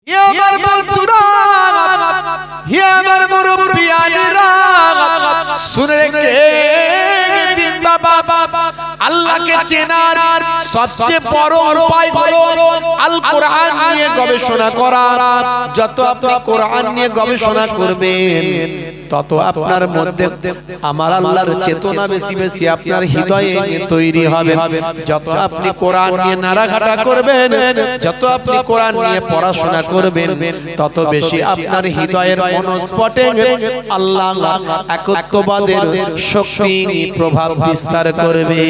হে আমার বন্ধুরা, হে আমার মুরব্বিয়ানেরা, শুনে রেখে দিন বাবা, আল্লাহকে চেনার সবচেয়ে বড় উপায় হলো আল কোরআন নিয়ে গবেষণা করা। যত আপনি কোরআন নিয়ে গবেষণা করবেন তত আপনার মধ্যে আমার আল্লাহর চেতনা বেশি বেশি আপনার হৃদয়ে তৈরি হবে। যত আপনি কোরআন নিয়ে নাড়াঘাটা করবেন, যত আপনি কোরআন নিয়ে পড়াশোনা করবেন, তত বেশি আপনার হৃদয়ের মনস্পটে আল্লাহ একত্ববাদের শক্তি প্রভাব বিস্তার করবে।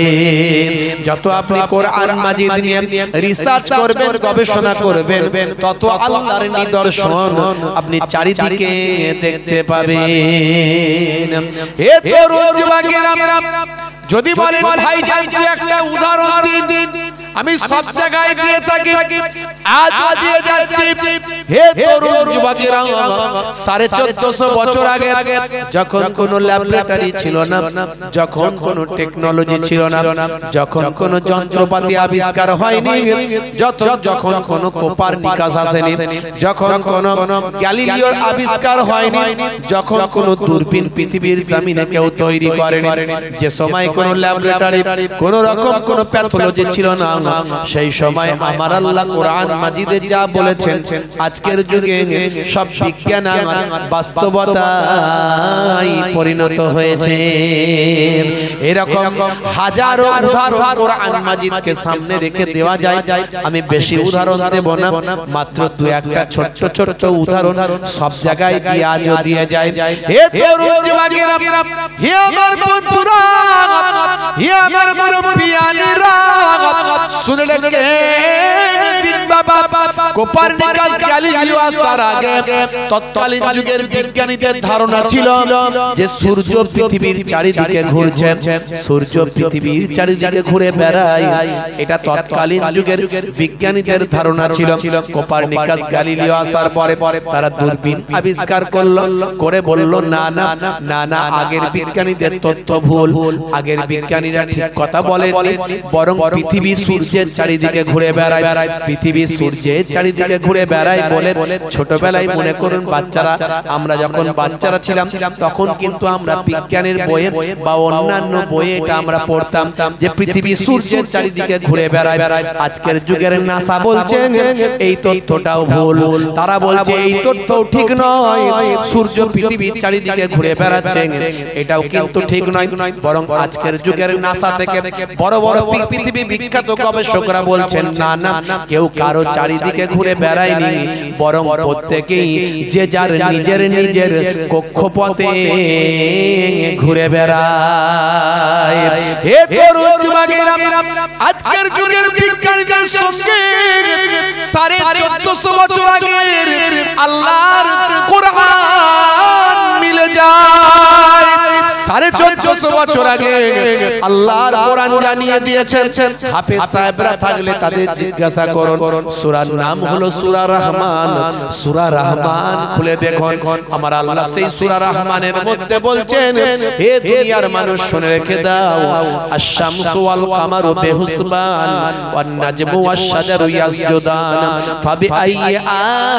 যত আপনি কোরআন মাজিদ নিয়ে রিসার্চ করবেন, গবেষণা করবেন, তত আল্লাহর নিদর্শন আপনি চারিদিকে দেখতে পাবেন। হে তরুণ যুবকেরা, যদি বলেন ভাই জান একটা উদাহরণ দিন, আমি সব জায়গায় দিয়ে থাকি, আজ দিয়ে যাচ্ছি। হে তরুণ যুবকেরা, 1450 বছর আগে যখন কোনো ল্যাবরেটরি ছিল না, যখন কোনো টেকনোলজি ছিল না, যখন কোনো যন্ত্রপাতি আবিষ্কার হয়নি, যখন কোনো কোপারনিকাস আসেনি, যখন কোনো গ্যালিলিওর আবিষ্কার হয়নি, যখন কোনো দূরবীন পৃথিবীর জমিনে কেউ তৈরি করেনি, যে সময় কোনো ল্যাবরেটরি, কোনো রকম কোনো প্যাথোলজি ছিল না, সেই সময় আমার আল্লাহ কোরআন মাজিদে যা বলেছেন, আজকের যুগে সব বিজ্ঞান বাস্তবতায় পরিণত হয়েছে। এরকম হাজারো উদাহরণ কোরআন মাজিদকে সামনে রেখে দেওয়া যায়। আমি বেশি উদাহরণ দেব না, মাত্র দু একটা ছোট্ট ছোট্ট উদাহরণ সব জায়গায় দিয়ে যায়। হে তরুণ যুবকেরা, হে আমার বন্ধুরা, হে আমার মুরব্বিয়ানেরা, শুনে রেখে দিন বাবা, কোপারনিকাস গ্যালিলিও আসার আগে তৎকালীন যুগের বিজ্ঞানীদের ধারণা ছিল যে সূর্য পৃথিবীর চারিদিকে ঘুরছে, সূর্য পৃথিবীর চারিদিকে ঘুরে বেড়ায়। এটা তৎকালীন যুগের বিজ্ঞানীদের ধারণা ছিল। কোপারনিকাস গ্যালিলিও আসার পরে তারা দূরবীন আবিষ্কার করে বলল, না না না না, আগের বিজ্ঞানীদের তথ্য ভুল, আগের বিজ্ঞানীরা ঠিক কথা বলেননি, বরং পৃথিবী সূর্যের চারিদিকে ঘুরে বেড়ায়, পৃথিবী সূর্যের চারিদিকে ঘুরে বেড়ায় বলে ছোটবেলায় মনে করুন বাচ্চারা, আমরা যখন বাচ্চারা ছিলাম তখন কিন্তু আমরা বিজ্ঞানের বইয়ে বা অন্যান্য বইয়ে এটা আমরা পড়তাম যে পৃথিবী সূর্যের চারিদিকে ঘুরে বেড়ায়। আজকের যুগের নাসা বলছে এই তথ্যটাও ভুল, তারা বলছে এই তথ্যও ঠিক নয়, সূর্য পৃথিবীর চারিদিকে ঘুরে বেড়াচ্ছে, এটাও কিন্তু ঠিক নয়। বরং আজকের যুগের নাসা থেকে বড় বড় পৃথিবী বিখ্যাত গবেষকরা বলছেন, না না, কেউ কারো চারিদিকে ঘুরে বেড়ায়নি, বরং প্রত্যেকেই যে যার নিজের নিজের কক্ষপথে ঘুরে বেড়ায়। হে তরুণ যুবকেরা, আজকের যুগের বিজ্ঞানীদের সঙ্গে 1450 বছর আগের আল্লাহর কোরআন মিলে যায়। 1450 বছর আগে আল্লাহর কোরআন জানিয়ে দিয়েছেন। হাফেজ সাহেবরা থাকলে তাদের জিজ্ঞাসা করুন, সূরার নাম হলো সূরা রহমান। সূরা রহমান খুলে দেখুন, আমার আল্লাহ সেই সূরা রহমানের মধ্যে বলছেন, হে দুনিয়ার মানুষ শুনে রেখে দাও, আশ-শামসু ওয়াল কামারু বিহুসবান ওয়ান নাজমু ওয়াশ-শাজারু ইয়াসজুদান ফাবিআইয়ি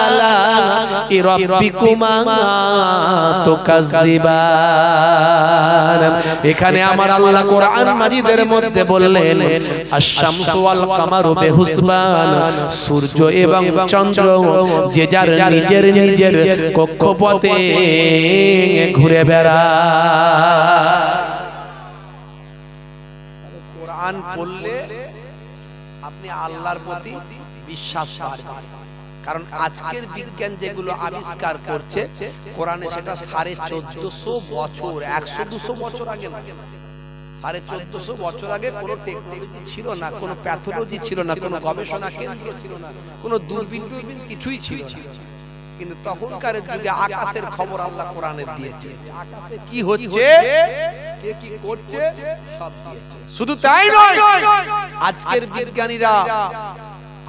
আলা'i রাব্বিকুমা তুকাজ্জিবান। এখানে আমার আল্লাহ কোরআন মাজিদের মধ্যে বললেন, আশ-শামসু ওয়াল কামারু বিহুসবান, সূর্য এবং চন্দ্র যে যার নিজের নিজের কক্ষপথে ঘুরে বেড়ায়। কোরআন পড়লে আপনি আল্লাহর প্রতি বিশ্বাস পাবেন, কারণ আজকের বিজ্ঞান যেগুলো আবিষ্কার করছে কোরআনে সেটা 1450 বছর, 100-200 বছর আগে না, 1450 বছর আগে কোনো টেকনোলজি ছিল না, কোনো প্যাথোলজি ছিল না, কোনো গবেষণা কেন্দ্র ছিল না, কোনো দূরবীন কিছুই ছিল না। কিন্তু তখনকার যুগে আকাশের খবর আল্লাহ কোরআনে দিয়েছে, আকাশে কি হচ্ছে, কে কি করছে সব দিয়েছে। শুধু তাই নয়,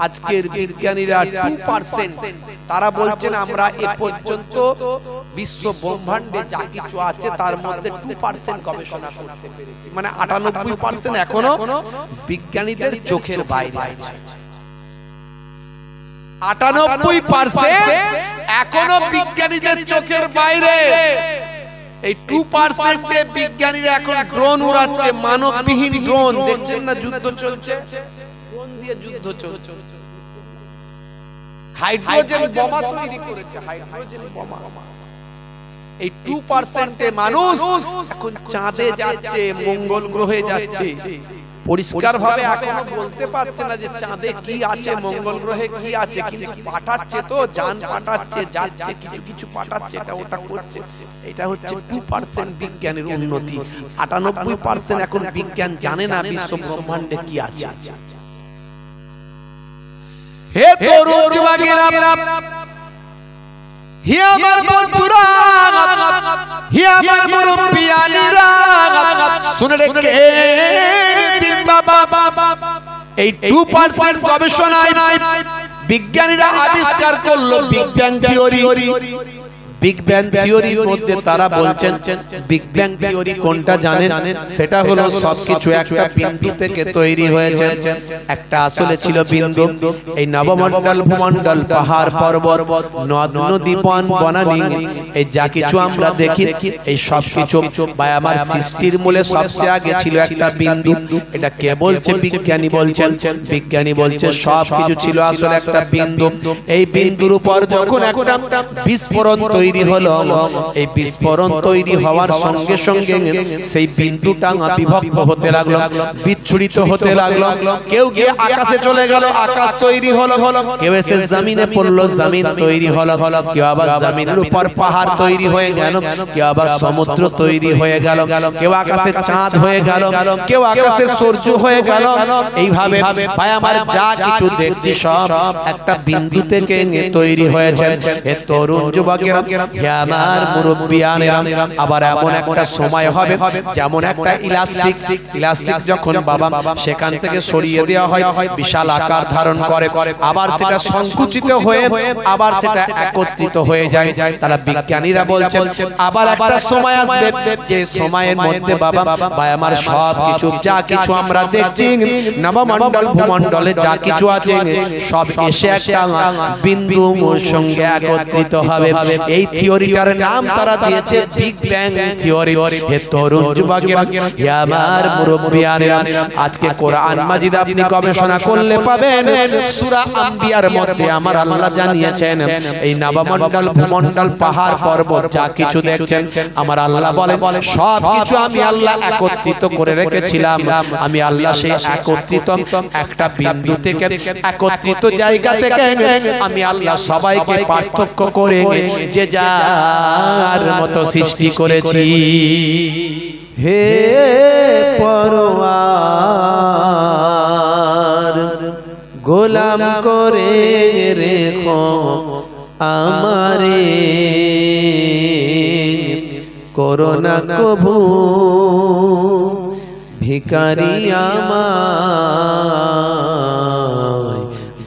আজকের বিজ্ঞানীরা 2%, তারা বলছেন আমরা এ পর্যন্ত বিশ্ব ব্রহ্মাণ্ডে যা কিছু আছে তার মধ্যে 2% গবেষণা করতে পেরেছি, মানে 98% এখনো বিজ্ঞানীদের চোখের বাইরে আছে। 98% এখনো বিজ্ঞানীদের চোখের বাইরে। এই 2% এ বিজ্ঞানীরা এখন ড্রোন উড়াচ্ছে, মানববিহীন ড্রোন। দেখছেন না যুদ্ধ চলছে, ড্রোন দিয়ে যুদ্ধ চলছে। হাইড্রোজেন বোমা তৈরি করেছে, হাইড্রোজেন বোমা। এই 2% এ মানুষ এখন চাঁদে যাচ্ছে, মঙ্গল গ্রহে যাচ্ছে। পরিষ্কার ভাবে এখনো বলতে পারছে না যে চাঁদে কি আছে, মঙ্গল গ্রহে কি আছে, কিন্তু পাঠাচ্ছে তো, যান পাঠাচ্ছে, যাচ্ছে, কিছু কিছু পাঠাচ্ছে, এটা ওটা করছে। এটা হচ্ছে 2% বিজ্ঞানের উন্নতি। 98% এখন বিজ্ঞান জানে না বিশ্ব ব্রহ্মাণ্ডে কি আছে। হে তরুণ যুবকেরা, হে আমার বন্ধুরা, হে আমার মুরব্বিয়ানেরা, শুনে রেখে দিন বাবা, এই 2% গবেষণায় বিজ্ঞানীরা আবিষ্কার করলো big bang theory. Big bang থিওরির মধ্যে তারা বলছেন, বিগ ব্যাং থিওরি কোনটা জানেন? সেটা হলো সবকিছু একটা বিন্দু থেকে তৈরি হয়েছে। একটা আসলে ছিল বিন্দু। এই নবমণ্ডল, ভূমণ্ডল, পাহাড় পর্বত, নদ নদী, বন বনানী, এই যা কিছু আমরা দেখি, এই সব কিছু বা আমার সৃষ্টির মূলে সবচেয়ে আগে ছিল একটা বিন্দু। এটা কে বলছে? বিজ্ঞানী বলছেন। বিজ্ঞানী বলছে সব কিছু ছিল আসলে একটা বিন্দু। এই বিন্দুর উপর যখন একটা বিস্ফোরণ তৈরি হলো, এই বিস্ফোরণ তৈরি হওয়ার সঙ্গে সঙ্গে সেই বিন্দুটা বিভক্ত হতে লাগলো, বিচ্ছুরিত হতে লাগলো। কেউ গিয়ে আকাশে চলে গেল, আকাশ তৈরি হলো। কেউ এসে জমিনে পড়লো, জমিন তৈরি হলো। কেউ আবার জমিনের উপর পাহাড় তৈরি হয়ে গেল, কেউ আবার সমুদ্র তৈরি হয়ে গেল, কেউ আকাশে চাঁদ হয়ে গেল, কেউ আকাশে সূর্য হয়ে গেল। এইভাবে ভাই আমার যা কিছু দেখছি সব একটা বিন্দু থেকে তৈরি হয়েছে। এ তরুণ যুবকেরা, হে আমার মুরব্বিয়ানেরা, আবার এমন একটা সময় হবে যেমন একটা ইলাস্টিক যখন বাবা সেখান থেকে সরিয়ে দেওয়া হয়, বিশাল আকার ধারণ করে, আবার সেটা সংকুচিত হয়ে আবার সেটা একত্রিত হয়ে যায়। তারা বিজ্ঞানীরা বলছেন আবার একটা সময় আসবে যে সময়ের মধ্যে বাবা ভাই আমার সব কিছু যা কিছু আমরা দেখছি নবমণ্ডল ভূমণ্ডলে যা কিছু আছে সব এসে একটা বিন্দুর সঙ্গে একত্রিত হবে। এই থিওরিটার নাম তারা দিয়েছে বিগ ব্যাং থিওরি। হে তরুণ যুবকেরা, হে আমার মুরব্বিয়ানেরা, আজকে কোরআন মাজিদ আপনি গবেষণা করলে পাবেন সূরা আম্বিয়ার মধ্যে আমার আল্লাহ জানিয়েছেন এই নবমণ্ডল ভূমণ্ডল পাহাড় পর্বত যা কিছু দেখছেন আমার আল্লাহ বলে সব কিছু আমি আল্লাহ একত্রিত করে রেখেছিলাম। আমি আল্লাহ সেই একত্রিত একটা বিন্দু থেকে, একত্রিত জায়গা থেকে আমি আল্লাহ সবাইকে পার্থক্য করে যে যার মতো সৃষ্টি করেছি। হে পরওয়ার, গোলাম করে রেখো আমারে, করোনা কভু ভিখারি আমায়,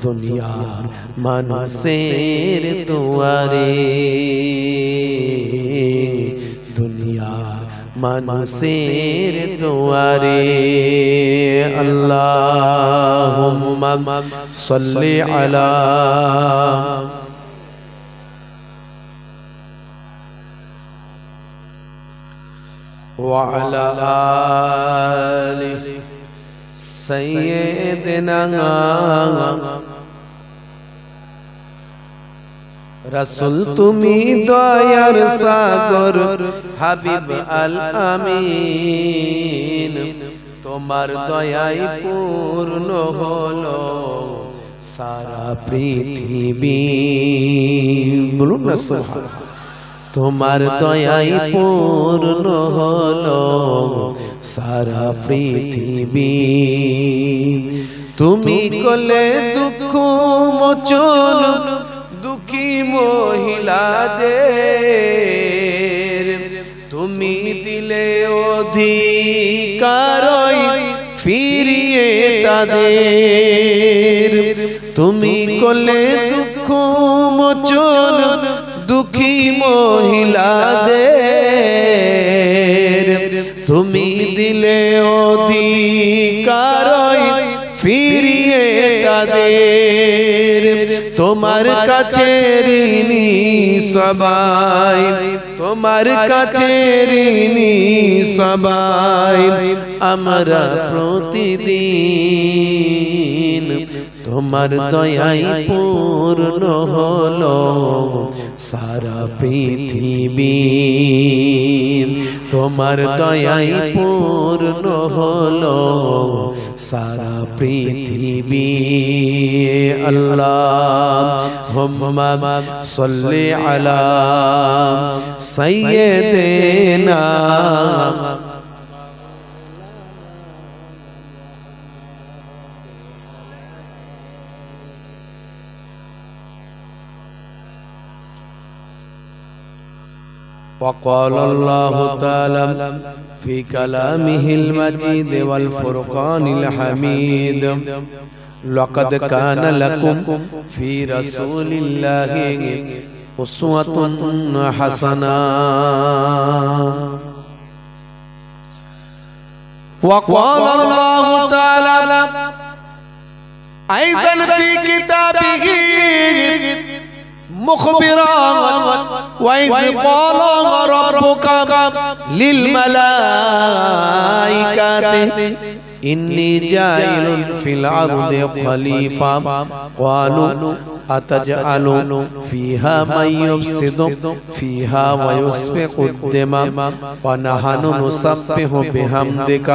দুনিয়ার মানুষের দুয়ারে, দুনিয়ার মানুষের দুয়ারে। আল্লাহুম্মা সাল্লি আলা ওয়া আলা আলি সাইয়্যিদিনা রাসূল, তুমি দয়ার সাগর হাবিব আল আমিন, তোমার দয়ায় পূর্ণ হলো সারা পৃথিবী। বলুন না সুবহানাল্লাহ। তোমার দয়ায় পূর্ণ হলো সারা পৃথিবী। তুমি কোলে দুঃখ মোচন দুঃখী মহিলাদের, তুমি দিলে অধিকার ফিরিয়ে তাদের। তুমি কোলে দুঃখ মোচন দুঃখী মহিলাদের, তুমি দিলে অধিকার ফিরিয়ে তাদের। তোমার কাছে ঋণী সবাই, তোমার কাছে ঋণী সবাই, আমরা প্রতিদিন তোমার দয়ায় পূর্ণ হলো সারা পৃথিবী, তোমার দয়ায় পূর্ণ হলো সারা পৃথিবী। আল্লাহুম্মা সাল্লি আলা সাইয়্যিদিনা وقال الله تعالى في كلامه المجيد والفرقان الحميد لقد كان لكم في رسول الله أسوة حسنة وقال الله تعالى أيضا في كتابه مخبرا وإذ قال ربك للملائكة إني جاعل في الأرض خليفة قالوا أتجعل فيها من يفسد فيها ويسفك الدماء ونحن نسبح بحمدك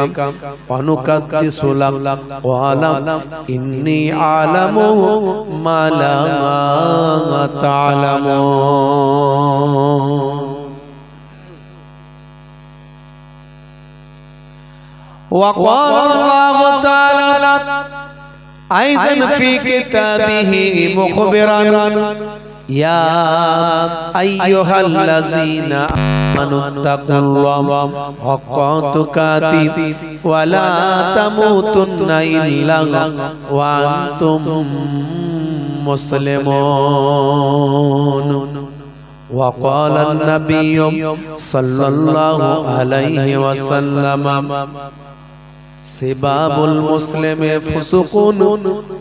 ونقدس لك قال إني أعلم ما لا تعلمون وقال الله تعالى أيضا في كتابه مخبرا يا أيها الذين آمنوا اتقوا الله حق تقاته ولا تموتن إلا وأنتم مسلمون وقال النبي صلى الله عليه وسلم سباب المسلم فسوق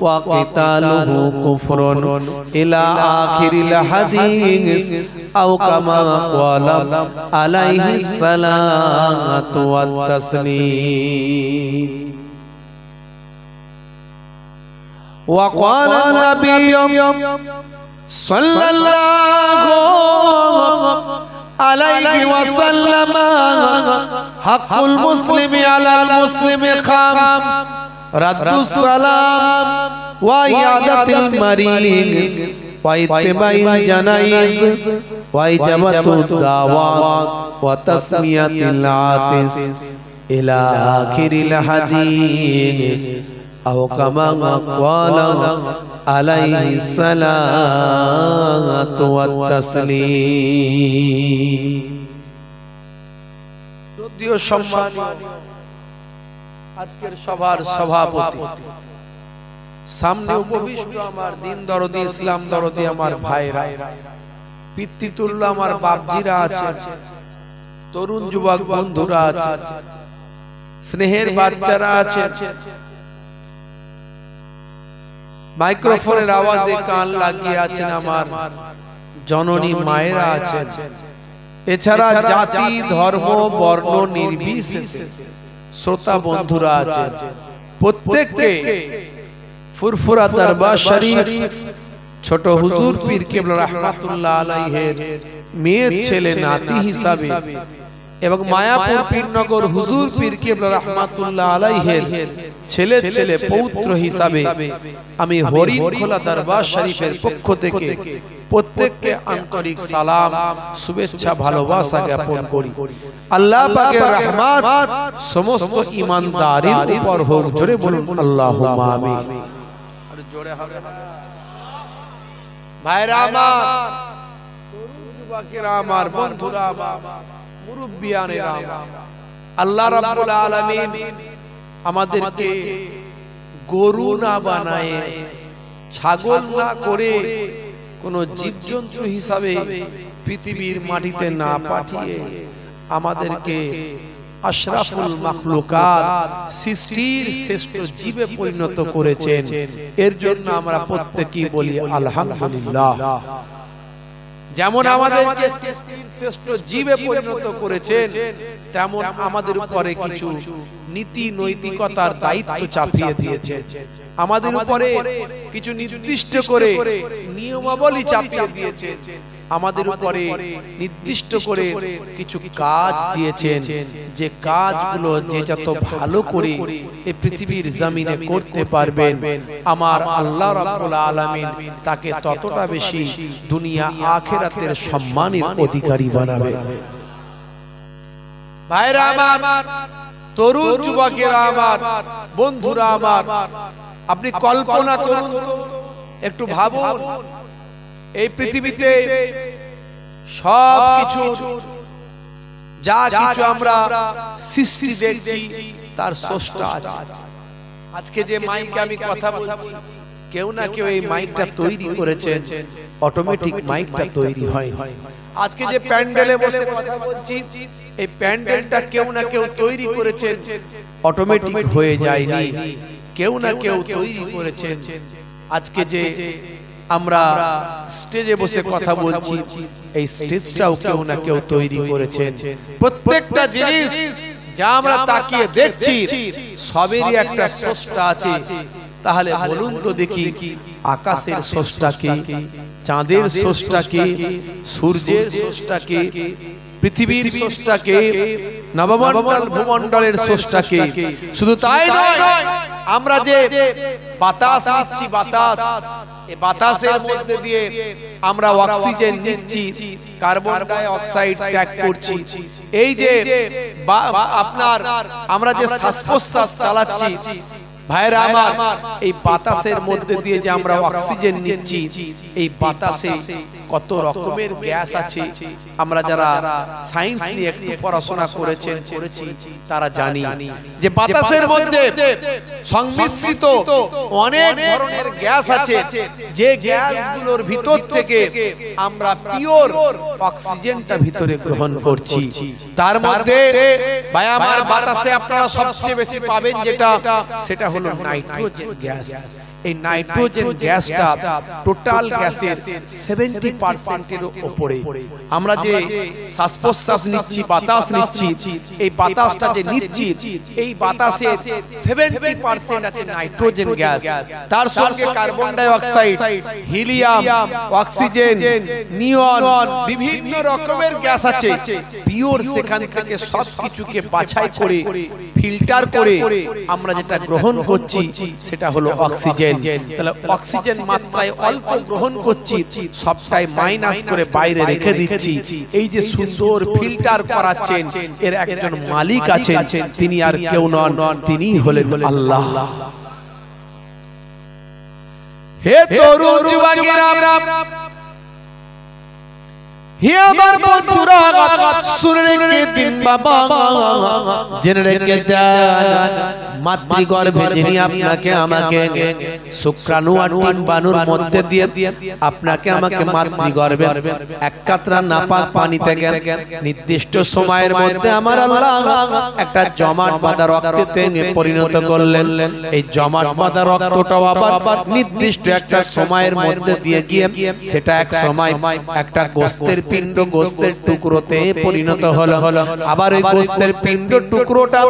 وقتاله كفر إلى آخر الحديث أو كما قال عليه الصلاة والتسليم وقال النبي صلى الله عليه وسلم حق المسلم على المسلم خمس رد السلام وعيادة المريض واتباع الجنائز وإجابة الدعوات وتسمية العاطس إلى آخر الحديث أو كما قال عليه الصلاة والتسليم যদিও সম্মানিত আজকের সভার সভাপতি সামনে উপবিষ্ট আমার দিন দরদি ইসলাম দরদি আমার ভাইরা পিতৃতুল্য আমার বাপজিরা আছে, তরুণ যুবক বন্ধুরা আছে, স্নেহের বাচ্চারা আছে, মাইক্রোফোনের আওয়াজে কান লাগিয়ে আছেন আমার জননী মায়েরা আছেন, এছাড়া জাতি ধর্ম বর্ণ নির্বিশেষে শ্রোতা বন্ধুরা আছেন। প্রত্যেককে ফুরফুরা দরবার শরীফ ছোট হুজুর পীর কেবলা রাহমাতুল্লাহ আলাইহির মেয়ে ছেলে নাতি হিসাবে এবং মায়াপুর পীরনগর হুজুর পীর কেবলা রাহমাতুল্লাহ আলাইহির ছেলে ছেলে পৌত্র হিসাবে আমি হরিণখোলা দরবার শরীফের পক্ষ থেকে প্রত্যেককে আন্তরিক সালাম শুভেচ্ছা ভালোবাসা জ্ঞাপন করি। আল্লাহ পাকের রহমত সমস্ত ঈমানদারের উপর হোক, জোরে বলুন আল্লাহুম্মা আমিন। আর জোরে হবে ভাইরা আমার, যুবকেরা আমার, বন্ধুরা আমার, মুরব্বিয়ানেরা আমার, আল্লাহ রাব্বুল আলামিন আমাদেরকে গরু না বানায়, ছাগল না করে, কোন জীবজন্তু হিসাবে পৃথিবীর মাটিতে না পাঠিয়ে আমাদেরকে আশরাফুল মাখলুকাত সৃষ্টির শ্রেষ্ঠ জীবে পরিণত করেছেন। এর জন্য আমরা প্রত্যেকেই বলি আলহামদুলিল্লাহ। যেমন আমাদেরকে সৃষ্টির শ্রেষ্ঠ জীবে পরিণত করেছেন, তেমন আমাদের উপরে কিছু নীতি নৈতিকতার দায়িত্ব চাপিয়ে দিয়েছেন। আমাদের উপরে কিছু নির্দিষ্ট করে নিয়মাবলী চাপিয়ে দিয়েছেন। আমাদের উপরে নির্দিষ্ট করে কিছু কাজ দিয়েছেন, যে কাজগুলো যে যত ভালো করে এই পৃথিবীর জমিনে করতে পারবেন, আমার আল্লাহ রাব্বুল আলামিন তাকে ততটা বেশি দুনিয়া আখিরাতের সম্মানের অধিকারী বানাবে। ভাইরা আমার, তরুণ যুবকেরা আমার, বন্ধুরা আমার, আপনি কল্পনা করুন, একটু ভাবুন, এই পৃথিবীতে সবকিছু যা কিছু আমরা সৃষ্টি দেখছি তার স্রষ্টা আছে। আজকে যে মাইকে আমি কথা বলছি, কেউ না কেউ এই মাইকটা তৈরি করেছেন, অটোমেটিক মাইকটা তৈরি হয়। আজকে যে প্যান্ডেলে বসে কথা বলছি, এই প্যান্ডেলটা কেউ না কেউ তৈরি করেছেন, অটোমেটিক হয়ে যায়নি, কেউ না কেউ তৈরি করেছেন। আজকে যে আমরা স্টেজে বসে কথা বলছি, এই স্টেজটাও কেউ না কেউ তৈরি করেছেন। প্রত্যেকটা জিনিস যা আমরা তাকিয়ে দেখছি, সবেরই একটা স্রষ্টা আছে। তাহলে বলুন তো দেখি, আকাশের স্রষ্টা কে? চাঁদের স্রষ্টা কে? সূর্যের স্রষ্টা কে? পৃথিবীর স্রষ্টা কে? নবমণ্ডল ভূমণ্ডলের স্রষ্টা কে? শুধু তাই নয়, আমরা যে বাতাস নিচ্ছি, বাতাস, এই বাতাসের মধ্যে দিয়ে আমরা অক্সিজেন নিচ্ছি, কার্বন ডাই অক্সাইড ত্যাগ করছি। এই যে আপনার আমরা যে শ্বাস প্রশ্বাস চালাচ্ছি, ভাইরা আমার, এই বাতাসের মধ্যে দিয়ে যে আমরা অক্সিজেন নিচ্ছি, এই বাতাসে কত রকমের গ্যাস আছে। আমরা যারা সায়েন্স নিয়ে একটু পড়াশোনা করেছি, তারা জানি যে বাতাসের মধ্যে সংমিশ্রিত অনেক ধরনের গ্যাস আছে, যে গ্যাসগুলোর ভিতর থেকে আমরা পিওর অক্সিজেনটা ভিতরে গ্রহণ করছি। তার মধ্যে ভাই আমার, বাতাসে আপনারা সবচেয়ে বেশি পাবেন যেটা, সেটা হলো নাইট্রোজেন গ্যাস। এই নাইট্রোজেন গ্যাসটা টোটাল গ্যাসের 70% এর উপরে। আমরা যে শ্বাস প্রশ্বাস নিচ্ছি, বাতাস নিচ্ছি, এই বাতাসটা যে নিচ্ছি, এই বাতাসের 70% আছে নাইট্রোজেন গ্যাস। তার সঙ্গে carbon die oxide, helium, oxygen, নিয়ন, বিভিন্ন রকমের গ্যাস আছে। পিওর সেখান থেকে সবকিছুকে বাছাই করে ফিল্টার করে আমরা যেটা গ্রহণ করছি সেটা হলো অক্সিজেন। তাহলে অক্সিজেন মাত্রায় অল্প গ্রহণ করছি, সবটাই মাইনাস করে বাইরে রেখে দিচ্ছি। এই যে সুন্দর ফিল্টার করাচ্ছেন, এর একজন মালিক আছেন, তিনি আর কেউ নন, তিনি হলেন আল্লাহ। হে তরুণ যুবকেরা, হে আমার বন্ধুরা, শুনে রেখে দিন বাবা, জেনে রেখে দেন, মাতৃগর্ভে যিনি আপনাকে আমাকে শুক্রাণু আর ডিম্বাণুর মধ্যে দিয়ে আপনাকে আমাকে মাতৃগর্ভে এক কাতরা নাপাক পানি থেকে নির্দিষ্ট সময়ের মধ্যে আমার আল্লাহ একটা জমাট বাঁধা রক্তে পরিণত করলেন। এই জমাট বাঁধা রক্তটাও আবার নির্দিষ্ট একটা সময়ের মধ্যে দিয়ে গিয়ে সেটা এক সময় একটা গোস্তের পিণ্ড, গোস্তের টুকরোতে পরিণত হলো। আবার ওই গোস্তের পিণ্ড টুকরোটা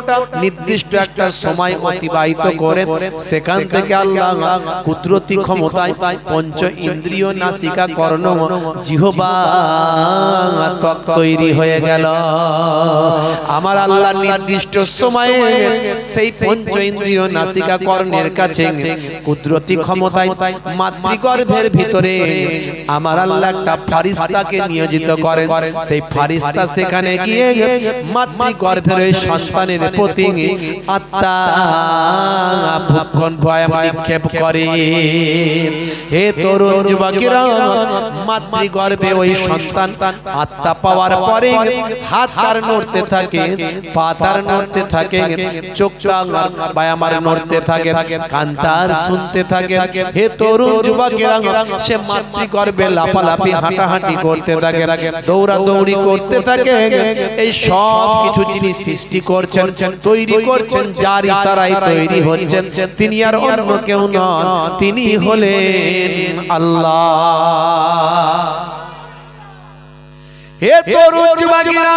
নির্দিষ্ট একটা সময় অতিবাহিত করে সেখান থেকে আল্লাহ কুদরতি ক্ষমতায় পঞ্চ ইন্দ্রিয়, নাসিকা, কর্ণ, জিহ্বা, ত্বক তৈরি হয়ে গেল। আমার আল্লাহ নির্দিষ্ট সময়ে সেই পঞ্চ ইন্দ্রিয়, নাসিকা, কর্ণের কাছে কুদরতি ক্ষমতায় মাতৃগর্ভের ভিতরে আমার আল্লাহ একটা ফারিস্তাকে নিয়োজিত করেন। সেই ফারিস্তা সেখানে গিয়ে মাতৃগর্ভের ওই সন্তানের প্রতি আত্মা ভক্ষণ ভয় নিক্ষেপ করে। হে তরুণ যুবকেরা, মাতৃগর্ভে ওই সন্তান আত্মা পাওয়ার পরে হাত তার নড়তে থাকে, পা তার নড়তে থাকে, চোখটা আমার নড়তে থাকে, কান তার শুনতে থাকে। হে তরুণ যুবকেরা, সে মাতৃগর্ভে লাফালাফি হাঁটাহাঁটি করতে থাকে, দৌড়াদৌড়ি করতে থাকে। এই সব কিছু যিনি সৃষ্টি করছেন, তৈরি করছেন, যার ইশারায় তৈরি হচ্ছেন, তিনি আর অন্য কেউ নন, তিনি হলেন আল্লাহ। হে তরুণ যুবকেরা,